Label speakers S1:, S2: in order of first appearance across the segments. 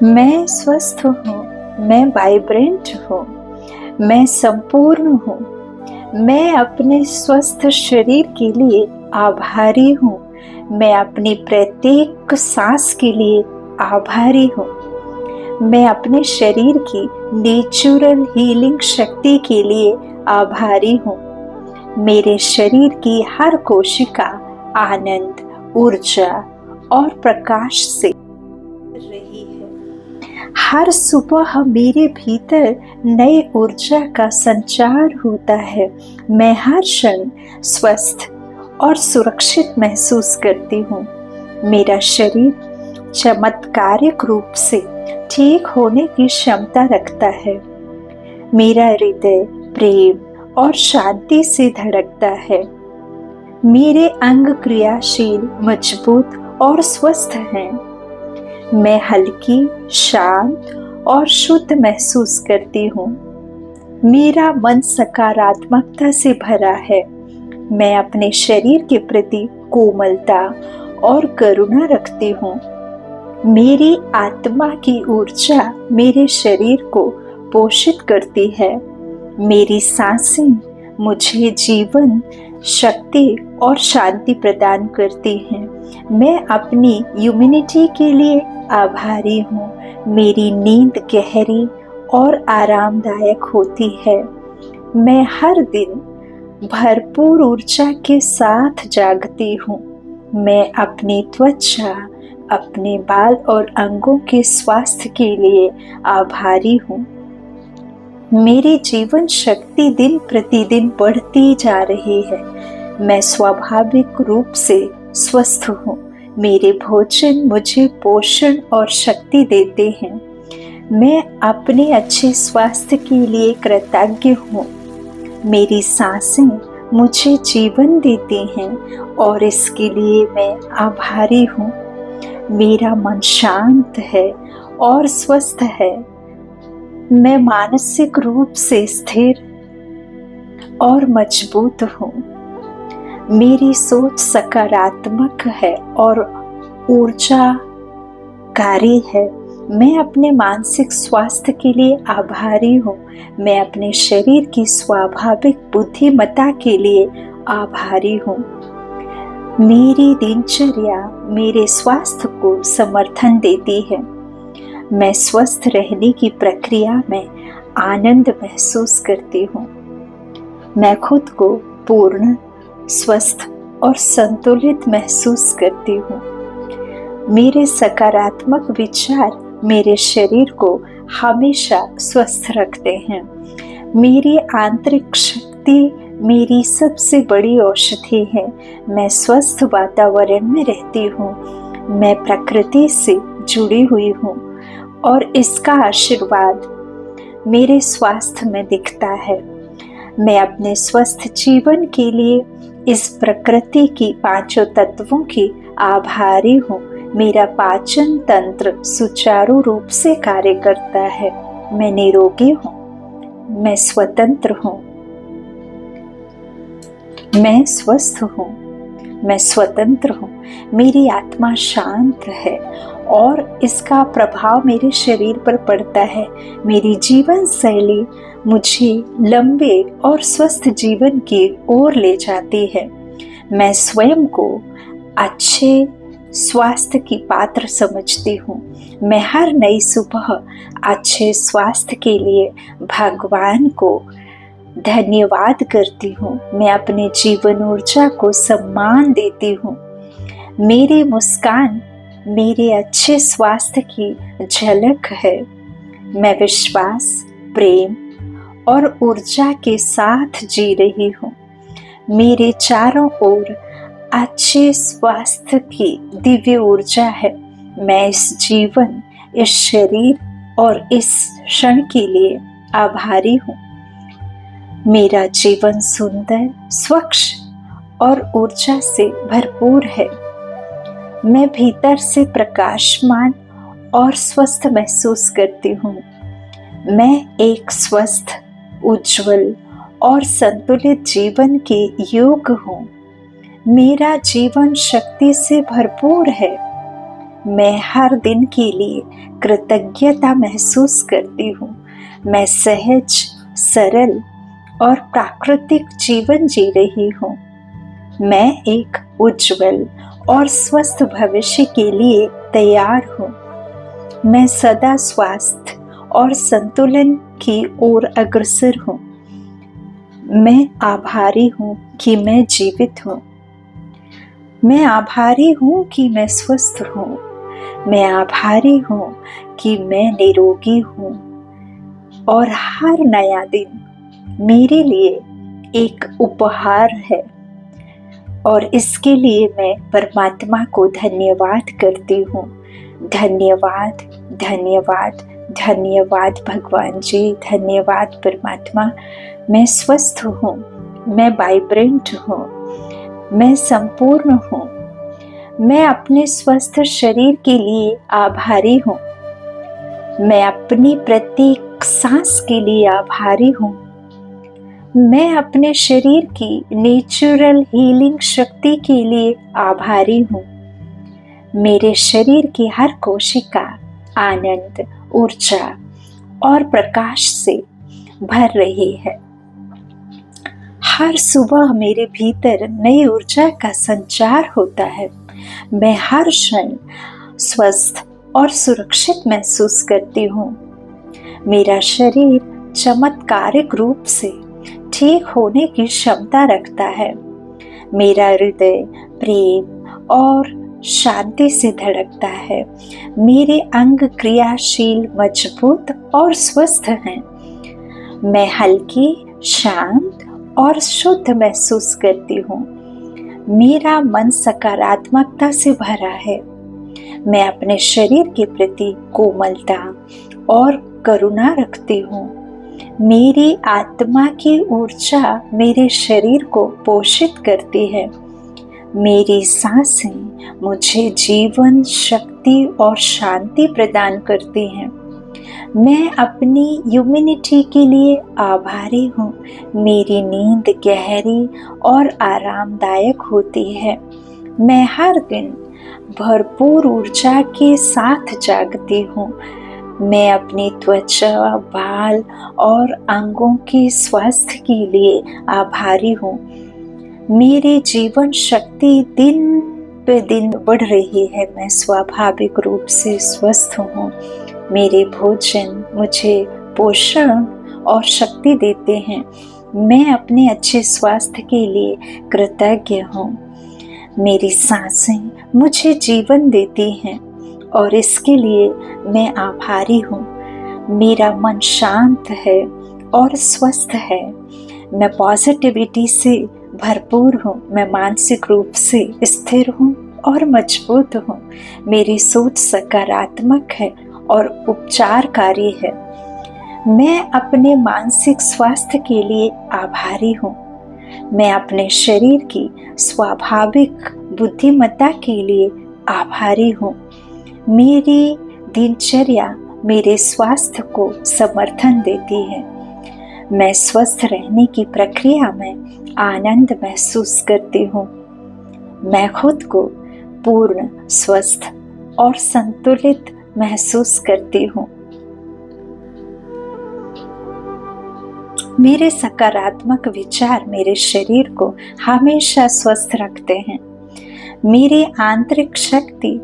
S1: मैं स्वस्थ हूँ, मैं वाइब्रेंट हूँ, मैं संपूर्ण हूँ। मैं अपने स्वस्थ शरीर के लिए आभारी हूँ। मैं अपनी प्रत्येक सांस के लिए आभारी हूँ। मैं अपने शरीर की नेचुरल हीलिंग शक्ति के लिए आभारी हूँ। मेरे शरीर की हर कोशिका आनंद, ऊर्जा और प्रकाश से रही है। हर सुबह मेरे भीतर नई ऊर्जा का संचार होता है। मैं हर क्षण स्वस्थ और सुरक्षित महसूस करती हूँ। मेरा शरीर चमत्कारिक रूप से ठीक होने की क्षमता रखता है। मेरा हृदय प्रेम और शांति से धड़कता है। मेरे अंग क्रियाशील, मजबूत और स्वस्थ हैं। मैं हल्की, शांत और शुद्ध महसूस करती हूँ। मेरा मन सकारात्मकता से भरा है। मैं अपने शरीर के प्रति कोमलता और करुणा रखती हूँ। मेरी आत्मा की ऊर्जा मेरे शरीर को पोषित करती है। मेरी सांसें मुझे जीवन, शक्ति और शांति प्रदान करती हैं। मैं अपनी इम्यूनिटी के लिए आभारी हूँ। मेरी नींद गहरी और आरामदायक होती है। मैं हर दिन भरपूर ऊर्जा के साथ जागती हूँ। मैं अपनी त्वचा, अपने बाल और अंगों के स्वास्थ्य के लिए आभारी हूँ। मेरी जीवन शक्ति दिन प्रतिदिन बढ़ती जा रही है। मैं स्वाभाविक रूप से स्वस्थ हूँ। मेरे भोजन मुझे पोषण और शक्ति देते हैं। मैं अपने अच्छे स्वास्थ्य के लिए कृतज्ञ हूँ। मेरी सांसें मुझे जीवन देती हैं और इसके लिए मैं आभारी हूँ। मेरा मन शांत है और स्वस्थ है। मैं मानसिक रूप से स्थिर और मजबूत हूँ। मेरी सोच सकारात्मक है और ऊर्जाकारी है। मैं अपने मानसिक स्वास्थ्य के लिए आभारी हूँ। मैं अपने शरीर की स्वाभाविक बुद्धिमत्ता के लिए आभारी हूँ। मेरी दिनचर्या मेरे स्वास्थ्य को समर्थन देती है। मैं स्वस्थ रहने की प्रक्रिया में आनंद महसूस करती हूँ। मैं खुद को पूर्ण, स्वस्थ और संतुलित महसूस करती हूँ। मेरे सकारात्मक विचार मेरे शरीर को हमेशा स्वस्थ रखते हैं। मेरी आंतरिक शक्ति मेरी सबसे बड़ी औषधि है। मैं स्वस्थ वातावरण में रहती हूँ। मैं प्रकृति से जुड़ी हुई हूँ और इसका आशीर्वाद मेरे स्वास्थ्य में दिखता है। मैं अपने स्वस्थ जीवन के लिए इस प्रकृति की पांचों तत्वों की आभारी हूँ। मेरा पाचन तंत्र सुचारू रूप से कार्य करता है। मैं निरोगी हूँ। मैं स्वतंत्र हूँ। मैं स्वस्थ हूँ। मैं स्वतंत्र हूँ। मेरी आत्मा शांत है और इसका प्रभाव मेरे शरीर पर पड़ता है। मेरी जीवन शैली मुझे लंबे और स्वस्थ जीवन की ओर ले जाती है। मैं स्वयं को अच्छे स्वास्थ्य की पात्र समझती हूँ। मैं हर नई सुबह अच्छे स्वास्थ्य के लिए भगवान को धन्यवाद करती हूँ। मैं अपने जीवन ऊर्जा को सम्मान देती हूँ। मेरी मुस्कान मेरे अच्छे स्वास्थ्य की झलक है। मैं विश्वास, प्रेम और ऊर्जा के साथ जी रही हूँ। मेरे चारों ओर अच्छे स्वास्थ्य की दिव्य ऊर्जा है। मैं इस जीवन, इस शरीर और इस क्षण के लिए आभारी हूँ। मेरा जीवन सुंदर, स्वच्छ और ऊर्जा से भरपूर है। मैं भीतर से प्रकाशमान और स्वस्थ महसूस करती हूँ। मैं एक स्वस्थ, उज्जवल और संतुलित जीवन के योग्य हूँ। मेरा जीवन शक्ति से भरपूर है। मैं हर दिन के लिए कृतज्ञता महसूस करती हूँ। मैं सहज, सरल और प्राकृतिक जीवन जी रही हूँ। मैं एक उज्जवल और स्वस्थ भविष्य के लिए तैयार हूँ। मैं सदा स्वास्थ्य और संतुलन की ओर अग्रसर हूँ। मैं आभारी हूँ कि मैं जीवित हूँ। मैं आभारी हूँ कि मैं स्वस्थ हूँ। मैं आभारी हूँ कि मैं निरोगी हूँ। और हर नया दिन मेरे लिए एक उपहार है और इसके लिए मैं परमात्मा को धन्यवाद करती हूँ। धन्यवाद, धन्यवाद, धन्यवाद भगवान जी, धन्यवाद परमात्मा। मैं स्वस्थ हूँ, मैं वाइब्रेंट हूँ, मैं संपूर्ण हूँ। मैं अपने स्वस्थ शरीर के लिए आभारी हूँ। मैं अपनी प्रत्येक सांस के लिए आभारी हूँ। मैं अपने शरीर की नेचुरल हीलिंग शक्ति के लिए आभारी हूँ। मेरे शरीर की हर कोशिका आनंद, ऊर्जा और प्रकाश से भर रही है। हर सुबह मेरे भीतर नई ऊर्जा का संचार होता है। मैं हर क्षण स्वस्थ और सुरक्षित महसूस करती हूँ। मेरा शरीर चमत्कारिक रूप से ठीक होने की क्षमता रखता है। मेरा हृदय प्रेम और शांति से धड़कता है। मेरे अंग क्रियाशील, मजबूत और स्वस्थ हैं। मैं हल्की, शांत और शुद्ध महसूस करती हूँ। मेरा मन सकारात्मकता से भरा है। मैं अपने शरीर के प्रति कोमलता और करुणा रखती हूँ। मेरी आत्मा की ऊर्जा मेरे शरीर को पोषित करती है। मेरी सांसें मुझे जीवन, शक्ति और शांति प्रदान करती हैं। मैं अपनी इम्यूनिटी के लिए आभारी हूँ। मेरी नींद गहरी और आरामदायक होती है। मैं हर दिन भरपूर ऊर्जा के साथ जागती हूँ। मैं अपनी त्वचा, बाल और अंगों के स्वास्थ्य के लिए आभारी हूँ। मेरी जीवन शक्ति दिन पे दिन बढ़ रही है। मैं स्वाभाविक रूप से स्वस्थ हूँ। मेरे भोजन मुझे पोषण और शक्ति देते हैं। मैं अपने अच्छे स्वास्थ्य के लिए कृतज्ञ हूँ। मेरी सांसें मुझे जीवन देती हैं और इसके लिए मैं आभारी हूँ। मेरा मन शांत है और स्वस्थ है। मैं पॉजिटिविटी से भरपूर हूँ। मैं मानसिक रूप से स्थिर हूँ और मजबूत हूँ। मेरी सोच सकारात्मक है और उपचारकारी है। मैं अपने मानसिक स्वास्थ्य के लिए आभारी हूँ। मैं अपने शरीर की स्वाभाविक बुद्धिमत्ता के लिए आभारी हूँ। मेरी दिनचर्या मेरे स्वास्थ्य को समर्थन देती है। मैं स्वस्थ रहने की प्रक्रिया में आनंद महसूस करती हूँ। मैं खुद को पूर्ण, स्वस्थ और संतुलित महसूस करती हूँ। मेरे सकारात्मक विचार मेरे शरीर को हमेशा स्वस्थ रखते हैं। मेरी आंतरिक शक्ति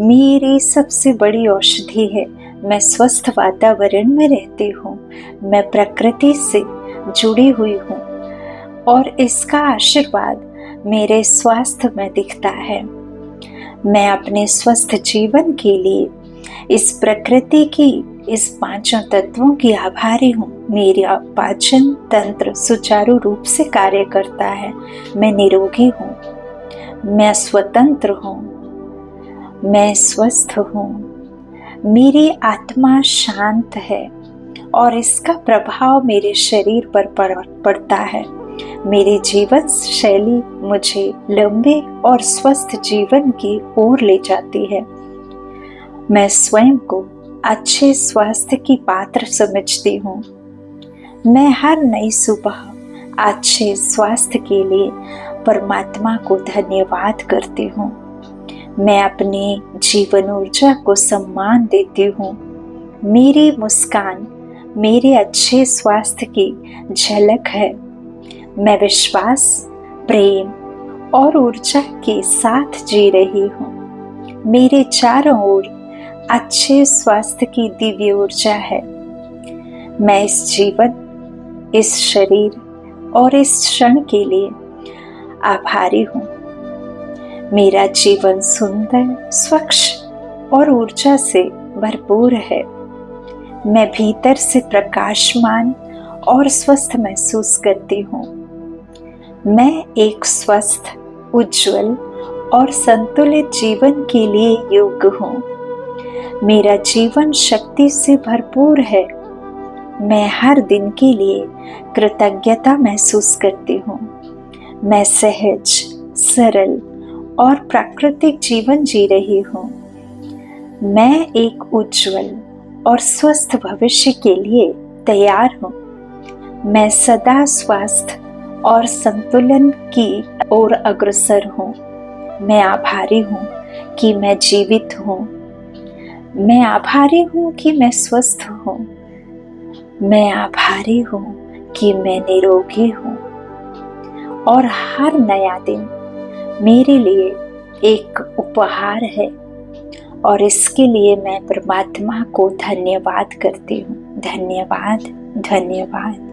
S1: मेरी सबसे बड़ी औषधि है। मैं स्वस्थ वातावरण में रहती हूँ। मैं प्रकृति से जुड़ी हुई हूँ और इसका आशीर्वाद मेरे स्वास्थ्य में दिखता है। मैं अपने स्वस्थ जीवन के लिए इस प्रकृति की इस पांचों तत्वों की आभारी हूँ। मेरा पाचन तंत्र सुचारू रूप से कार्य करता है। मैं निरोगी हूँ। मैं स्वतंत्र हूँ। मैं स्वस्थ हूँ। मेरी आत्मा शांत है और इसका प्रभाव मेरे शरीर पर पड़ता है। मेरी जीवन शैली मुझे लंबे और स्वस्थ जीवन की ओर ले जाती है। मैं स्वयं को अच्छे स्वास्थ्य की पात्र समझती हूँ। मैं हर नई सुबह अच्छे स्वास्थ्य के लिए परमात्मा को धन्यवाद करती हूँ। मैं अपनी जीवन ऊर्जा को सम्मान देती हूँ। मेरी मुस्कान मेरे अच्छे स्वास्थ्य की झलक है। मैं विश्वास, प्रेम और ऊर्जा के साथ जी रही हूँ। मेरे चारों ओर अच्छे स्वास्थ्य की दिव्य ऊर्जा है। मैं इस जीवन, इस शरीर और इस क्षण के लिए आभारी हूँ। मेरा जीवन सुंदर, स्वच्छ और ऊर्जा से भरपूर है। मैं भीतर से प्रकाशमान और स्वस्थ महसूस करती हूँ। मैं एक स्वस्थ, उज्जवल और संतुलित जीवन के लिए योग्य हूँ। मेरा जीवन शक्ति से भरपूर है। मैं हर दिन के लिए कृतज्ञता महसूस करती हूँ। मैं सहज, सरल और प्राकृतिक जीवन जी रही हूँ। मैं एक उज्जवल और स्वस्थ भविष्य के लिए तैयार हूँ। मैं सदा स्वास्थ्य और संतुलन की ओर अग्रसर हूँ। मैं आभारी हूँ कि मैं जीवित हूँ। मैं आभारी हूँ कि मैं स्वस्थ हूँ। मैं आभारी हूँ कि मैं निरोगी हूँ। और हर नया दिन मेरे लिए एक उपहार है और इसके लिए मैं परमात्मा को धन्यवाद करती हूँ। धन्यवाद, धन्यवाद।